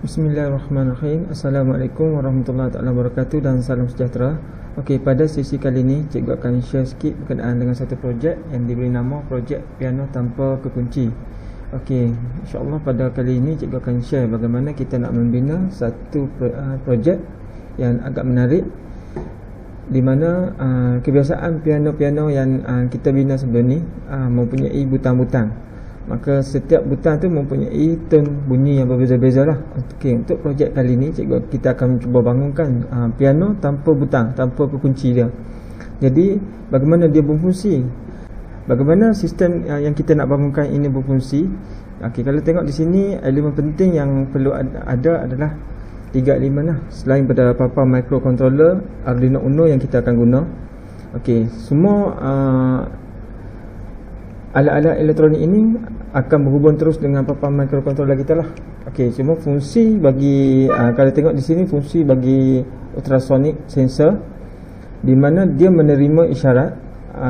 Bismillahirrahmanirrahim. Assalamualaikum warahmatullahi wabarakatuh dan salam sejahtera. Okey, pada sesi kali ini cikgu akan share sikit berkenaan dengan satu projek yang diberi nama projek piano tanpa kekunci. Okey, insya-Allah pada kali ini cikgu akan share bagaimana kita nak membina satu projek yang agak menarik, di mana kebiasaan piano-piano yang kita bina sebelum ni mempunyai butang-butang. Maka setiap butang tu mempunyai tone bunyi yang berbeza-beza lah. Okey, untuk projek kali ni kita akan cuba bangunkan piano tanpa butang, tanpa kekunci dia. Jadi bagaimana dia berfungsi, bagaimana sistem yang kita nak bangunkan ini berfungsi. Okey, kalau tengok di sini, elemen penting yang perlu ada adalah 3 elemen lah. Selain pada papan microcontroller Arduino Uno yang kita akan guna. Okey, semua alat-alat elektronik ini akan berhubung terus dengan papan microcontroller kita lah. Okey, cuma fungsi bagi kalau tengok di sini, fungsi bagi ultrasonic sensor, di mana dia menerima isyarat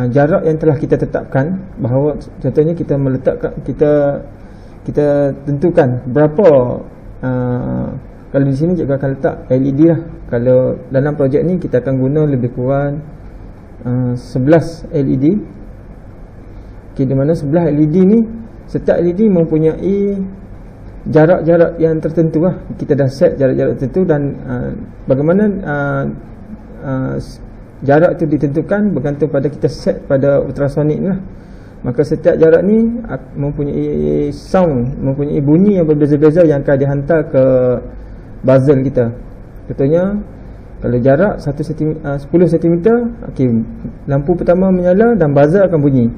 jarak yang telah kita tetapkan. Bahawa contohnya kita meletakkan, kita tentukan berapa kalau di sini juga akan letak LED lah. Kalau dalam projek ni kita akan guna lebih kurang 11 LED. Okay, di mana sebelah LED ni, setiap LED mempunyai jarak-jarak yang tertentu lah. Kita dah set jarak-jarak tertentu dan bagaimana jarak itu ditentukan bergantung pada kita set pada ultrasonic ni lah. Maka setiap jarak ni mempunyai sound, mempunyai bunyi yang berbeza-beza yang akan dihantar ke buzzer kita. Contohnya kalau jarak 10 cm, okay, lampu pertama menyala dan buzzer akan bunyi.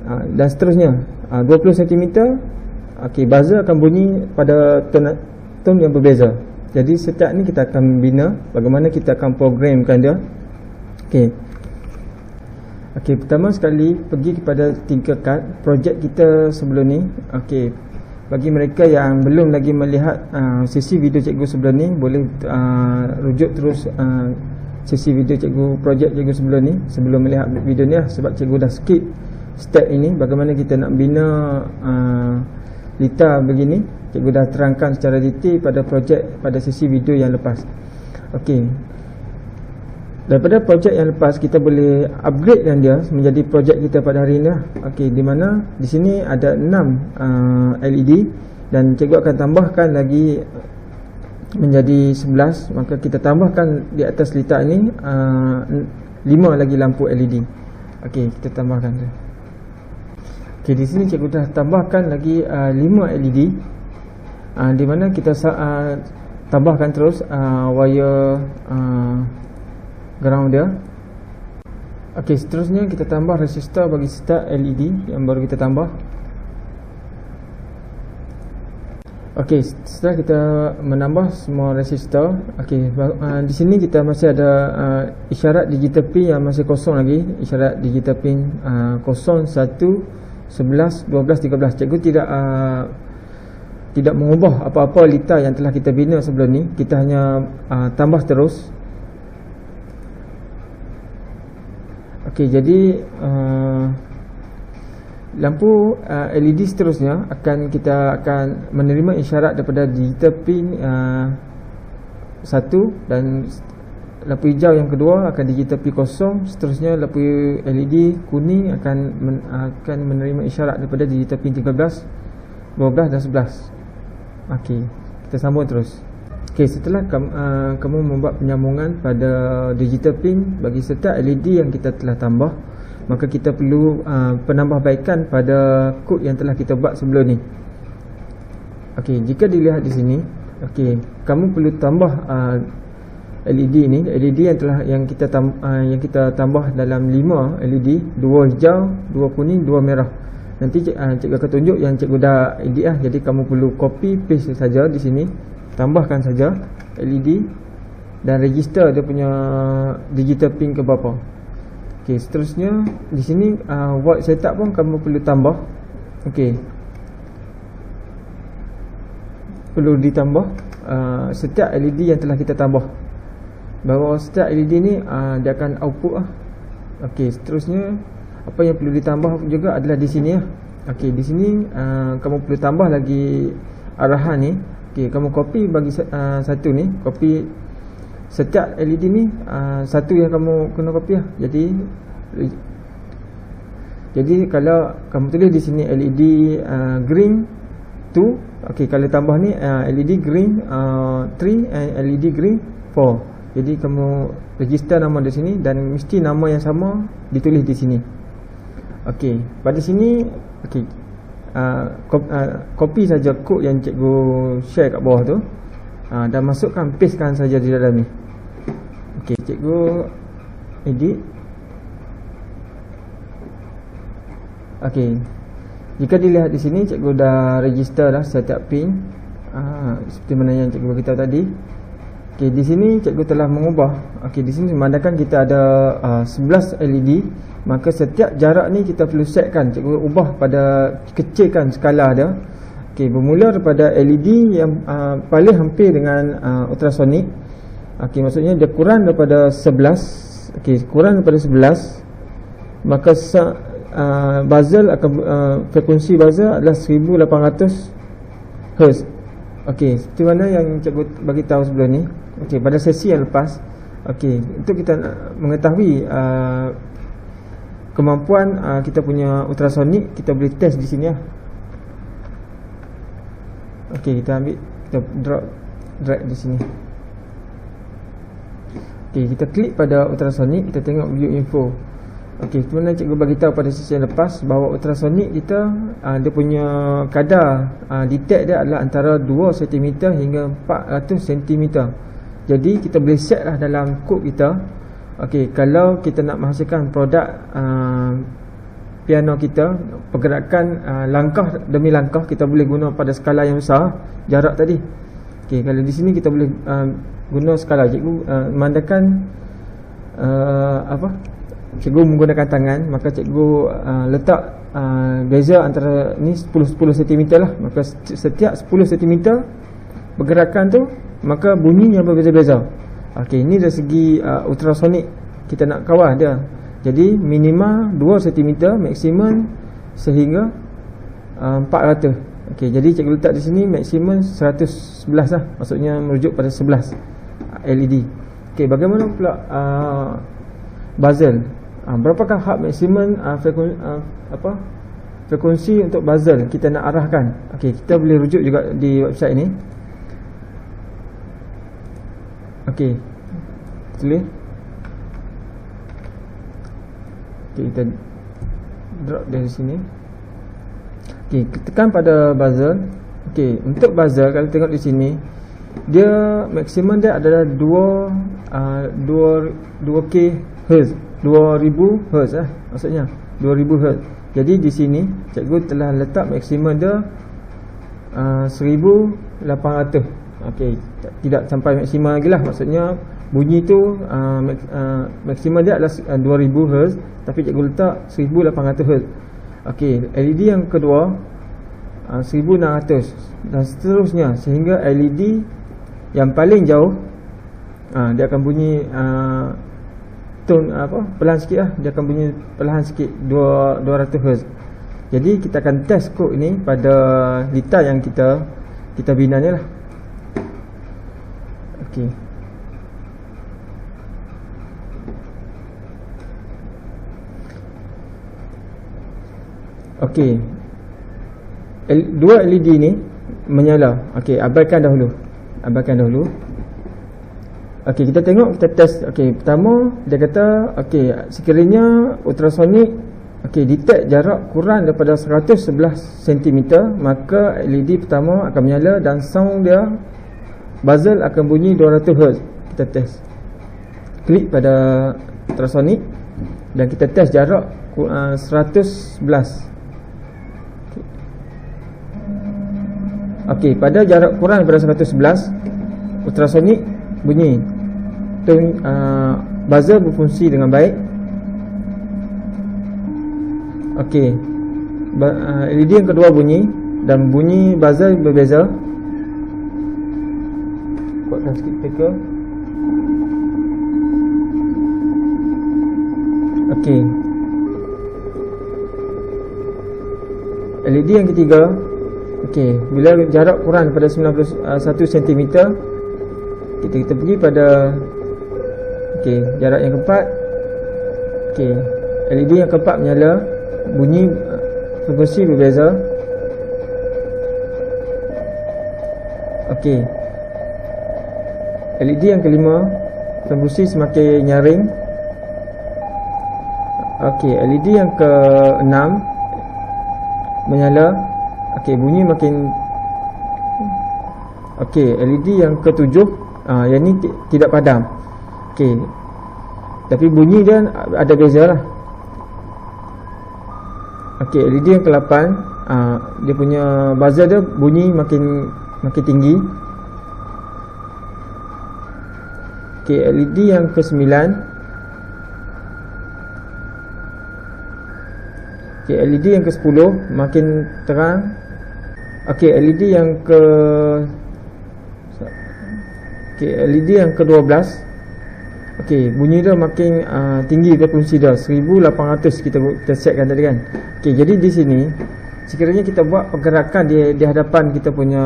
Dan seterusnya 20 cm, okay, buzzer akan bunyi pada tone yang berbeza. Jadi setiap ni kita akan bina bagaimana kita akan programkan dia. Okey, pertama sekali pergi kepada Tinkercad, projek kita sebelum ni. Okey, bagi mereka yang belum lagi melihat sesi video cikgu sebelum ni, boleh rujuk terus sesi video cikgu, projek cikgu sebelum ni, sebelum melihat video ni lah. Sebab cikgu dah skip step ini, bagaimana kita nak bina lita begini. Cikgu dah terangkan secara detail pada projek, pada sesi video yang lepas. Okey, daripada projek yang lepas kita boleh upgradekan dia menjadi projek kita pada hari ini lah. Okey, di mana di sini ada 6 LED dan cikgu akan tambahkan lagi menjadi 11. Maka kita tambahkan di atas lita ini 5 lagi lampu LED. Okey, kita tambahkan tu. Okey, di sini cikgu dah tambahkan lagi 5 LED, di mana kita tambahkan terus wire ground dia. Okey, seterusnya kita tambah resistor bagi setiap LED yang baru kita tambah. Okey, setelah kita menambah semua resistor, okey, di sini kita masih ada isyarat digital pin yang masih kosong lagi. Isyarat digital pin 0, 1, 11, 12, 13. Cikgu tidak mengubah apa-apa lita yang telah kita bina sebelum ni. Kita hanya tambah terus. Okey, jadi lampu LED seterusnya kita akan menerima isyarat daripada digital pin 1, dan lampu hijau yang kedua akan digital pin 0. Seterusnya lampu LED kuning akan menerima isyarat daripada digital pin 13, 12 dan 11. Okey, kita sambung terus. Okey, setelah kamu membuat penyambungan pada digital pin bagi setiap LED yang kita telah tambah, maka kita perlu penambahbaikan pada kod yang telah kita buat sebelum ni. Okey, jika dilihat di sini, okey, kamu perlu tambah LED ni, LED yang kita tambah dalam 5 LED, 2 hijau, 2 kuning, 2 merah. Nanti cikgu akan tunjuk yang cikgu dah edit lah. Jadi kamu perlu copy paste saja di sini, tambahkan saja LED dan register dia punya digital pin ke berapa. Okey, seterusnya di sini void setup pun kamu perlu tambah. Okey, perlu ditambah setiap LED yang telah kita tambah. Bahawa setiap LED ni dia akan output lah. Okey, seterusnya apa yang perlu ditambah juga adalah di sini lah. Okey, di sini kamu perlu tambah lagi arahan ni Okey, kamu copy bagi satu ni, copy setiap LED ni satu yang kamu kena copy lah. Jadi kalau kamu tulis di sini LED green 2, okey, kalau tambah ni LED green 3 and LED green 4. Jadi kamu register nama di sini dan mesti nama yang sama ditulis di sini. Okey, pada sini okey, copy saja kod yang cikgu share kat bawah tu, dan masukkan, pastekan saja di dalam ni. Okey, cikgu edit. Okey, jika dilihat di sini cikgu dah register dah setiap pin, seperti mana yang cikgu beritahu tadi. Okey, di sini cikgu telah mengubah. Okey, di sini memandangkan kita ada 11 LED, maka setiap jarak ni kita perlu setkan, cikgu ubah pada kecilkan skala dia. Okey, bermula daripada LED yang paling hampir dengan ultrasonic. Okey, maksudnya dia kurang daripada 11. Okey, kurang daripada 11, maka buzzer akan frekuensi buzzer adalah 1800 Hz. Okey, seperti mana yang cikgu bagi tahu sebelum ni. Okey, pada sesi yang lepas. Okey, untuk kita mengetahui kemampuan kita punya ultrasonic, kita boleh test di sini lah. Okey, kita ambil, kita drag di sini. Okey, kita klik pada ultrasonic, kita tengok view info. Okey, sebenarnya cikgu bagi tahu pada sesi yang lepas bahawa ultrasonic kita dia punya kadar detect dia adalah antara 2 cm hingga 400 cm. Jadi kita boleh set lah dalam kod kita. Okey, kalau kita nak menghasilkan produk piano kita, pergerakan langkah demi langkah, kita boleh guna pada skala yang besar, jarak tadi. Okey, kalau di sini kita boleh guna skala. Cikgu memandangkan cikgu menggunakan tangan, maka cikgu letak beza antara ni 10 cm lah. Maka setiap 10 cm pergerakan tu, maka bunyinya berbeza-beza. Okey, ini dari segi ultrasonic kita nak kawal dia. Jadi minima 2 cm, maksimum sehingga 400. Okey, jadi cikgu letak di sini maksimum 111 lah, maksudnya merujuk pada 11 LED. Okey, bagaimana pula buzzer? Berapakah had maksimum frekuensi untuk buzzer kita nak arahkan? Okey, kita boleh rujuk juga di website ni. Okey, tulis. Okey, kita drop dari sini. Okey, tekan pada buzzer. Okey, untuk buzzer kalau tengok di sini, dia maksimum dia adalah 2k Hz, 2000 Hz lah, maksudnya 2000 Hz. Jadi di sini cikgu telah letak maksimum dia 1800. Okey, tidak sampai maksimum lagi lah, maksudnya bunyi tu maksimum dia adalah 2000 Hz, tapi cikgu letak 1800 Hz. Okey, LED yang kedua 1600 dan seterusnya sehingga LED yang paling jauh dia akan bunyi tone perlahan sikit lah, dia akan bunyi perlahan sikit 200 Hz. Jadi kita akan test kod ini pada litar yang kita bina ni lah. Okey, okey, dua LED ni menyala. Okey, abaikan dahulu. Okey, kita tengok, kita test. Okey, pertama dia kata okey, sekiranya ultrasonic detect jarak kurang daripada 111 cm, maka LED pertama akan menyala dan sound dia, buzzer akan bunyi 200 Hz. Kita test. Klik pada ultrasonic dan kita test jarak 111. Okey, pada jarak kurang daripada 111, ultrasonic bunyi. Buzzer berfungsi dengan baik. Okey, LED yang kedua bunyi dan bunyi buzzer berbeza. Kuatkan sikit speaker. Okey, LED yang ketiga Okey, bila jarak kurang daripada 91 cm, kita pergi pada jarak yang keempat. LED yang keempat menyala, bunyi frekuensi berbeza. LED yang kelima, frekuensi semakin nyaring. LED yang keenam menyala, bunyi makin. LED yang ketujuh, yang ni tidak padam. Tapi bunyi dia ada beza lah. LED yang ke-8, dia punya buzzer dia bunyi makin tinggi. LED yang ke-9, LED yang ke-10 makin terang. LED yang LED yang ke-12, bunyi dia makin tinggi frekuensi dia 1800 kita setkan tadi kan. Jadi di sini sekiranya kita buat pergerakan di hadapan kita punya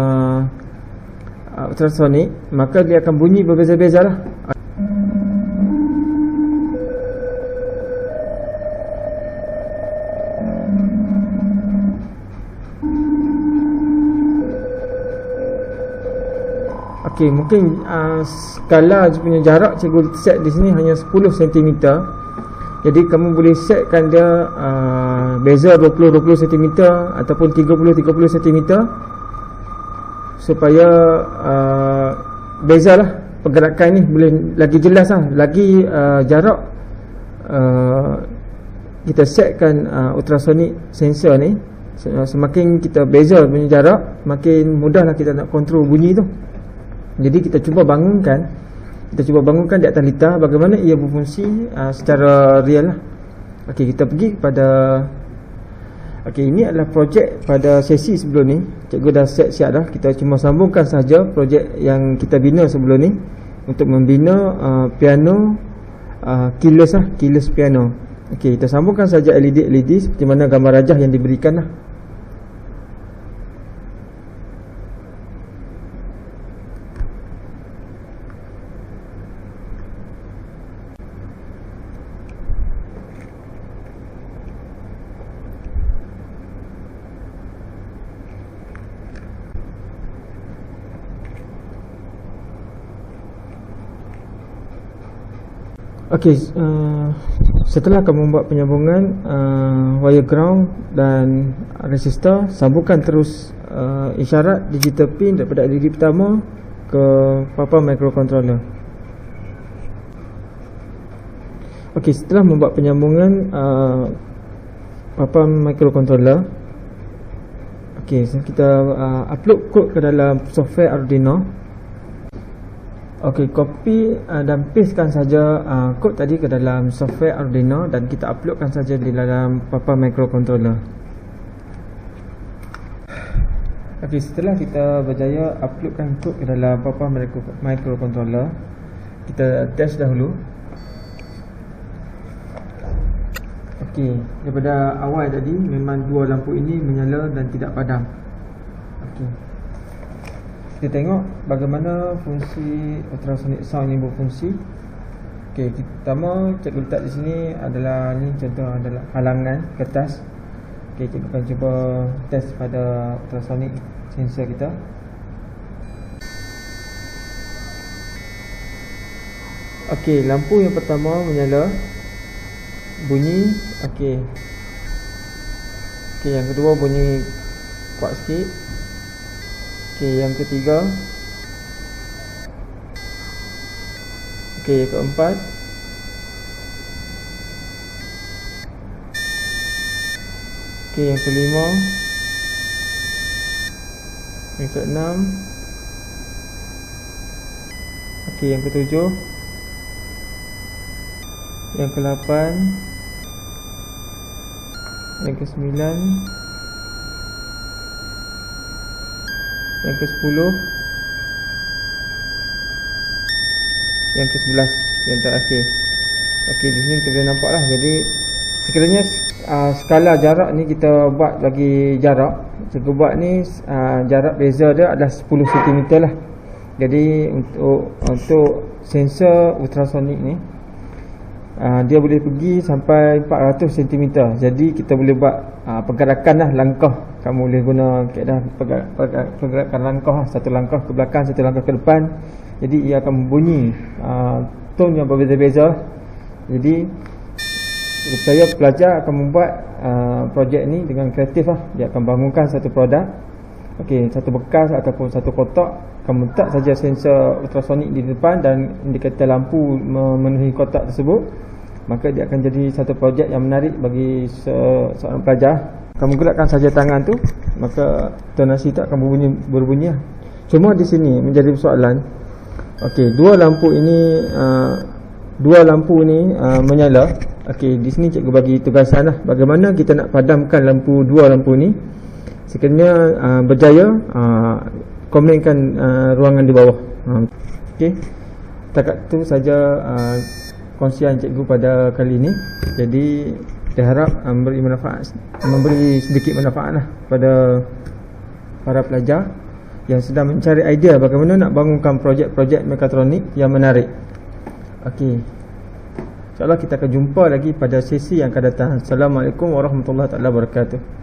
ultrasonic, maka dia akan bunyi berbeza-beza lah. Mungkin skala punya jarak cikgu set di sini hanya 10 cm. Jadi kamu boleh setkan dia beza 20 cm ataupun 30 cm supaya bezalah pergerakan ni boleh lagi jelas lah, lagi jarak kita setkan ultrasonic sensor ni, semakin kita beza punya jarak, makin mudahlah kita nak kontrol bunyi tu. Jadi kita cuba bangunkan di atas litar bagaimana ia berfungsi secara real lah. Kita pergi kepada ini adalah projek pada sesi sebelum ni. Cikgu dah set siap dah. Kita cuma sambungkan saja projek yang kita bina sebelum ni untuk membina piano keyless piano. Kita sambungkan saja LED seperti mana gambar rajah yang diberikan lah. Setelah kamu membuat penyambungan wire ground dan resistor, sambungkan terus isyarat digital pin daripada LED pertama ke papan microcontroller. Setelah membuat penyambungan papan microcontroller, kita upload kod ke dalam software Arduino. Copy dan pastekan saja kod tadi ke dalam software Arduino dan kita uploadkan saja di dalam papan microcontroller. Setelah kita berjaya uploadkan kod ke dalam papan microcontroller, kita test dahulu. Daripada awal tadi memang dua lampu ini menyala dan tidak padam. Kita tengok bagaimana fungsi ultrasonic sound ini berfungsi. Pertama cikgu letak di sini adalah contoh adalah halangan kertas. Cikgu akan cuba test pada ultrasonic sensor kita. Lampu yang pertama menyala, bunyi. Yang kedua bunyi kuat sikit. Yang ketiga. Yang keempat. Yang kelima. Yang keenam. Yang ketujuh. Yang ke-8. Yang ke-9. Yang ke-10. Yang ke-11 yang terakhir. Di sini kita boleh nampak lah. Jadi Sekiranya skala jarak ni kita buat lagi jarak, cikgu buat ni jarak beza dia adalah 10 cm lah. Jadi untuk sensor ultrasonik ni dia boleh pergi sampai 400 cm. Jadi kita boleh buat pergerakan lah, langkah. Kamu boleh guna kaedah pergerakan langkah lah. Satu langkah ke belakang, satu langkah ke depan. Jadi ia akan membunyi tone yang berbeza-beza. Jadi saya pelajar akan membuat projek ni dengan kreatif lah. Dia akan bangunkan satu produk, satu bekas ataupun satu kotak, akan letak saja sensor ultrasonik di depan dan indikator lampu memenuhi kotak tersebut. Maka dia akan jadi satu projek yang menarik bagi seorang pelajar. Kamu gerakkan saja tangan tu, maka tonasi tu akan berbunyi lah. Cuma di sini menjadi persoalan. Dua lampu ni menyala. Di sini cikgu bagi tugasan lah, bagaimana kita nak padamkan dua lampu ni. Sekiranya berjaya, komenkan ruangan di bawah. Setakat tu saja kongsian cikgu pada kali ini. Jadi saya harap memberi sedikit manfaat lah pada para pelajar yang sedang mencari idea bagaimana nak bangunkan projek-projek mekatronik yang menarik. InsyaAllah kita akan jumpa lagi pada sesi yang akan datang. Assalamualaikum warahmatullahi wabarakatuh.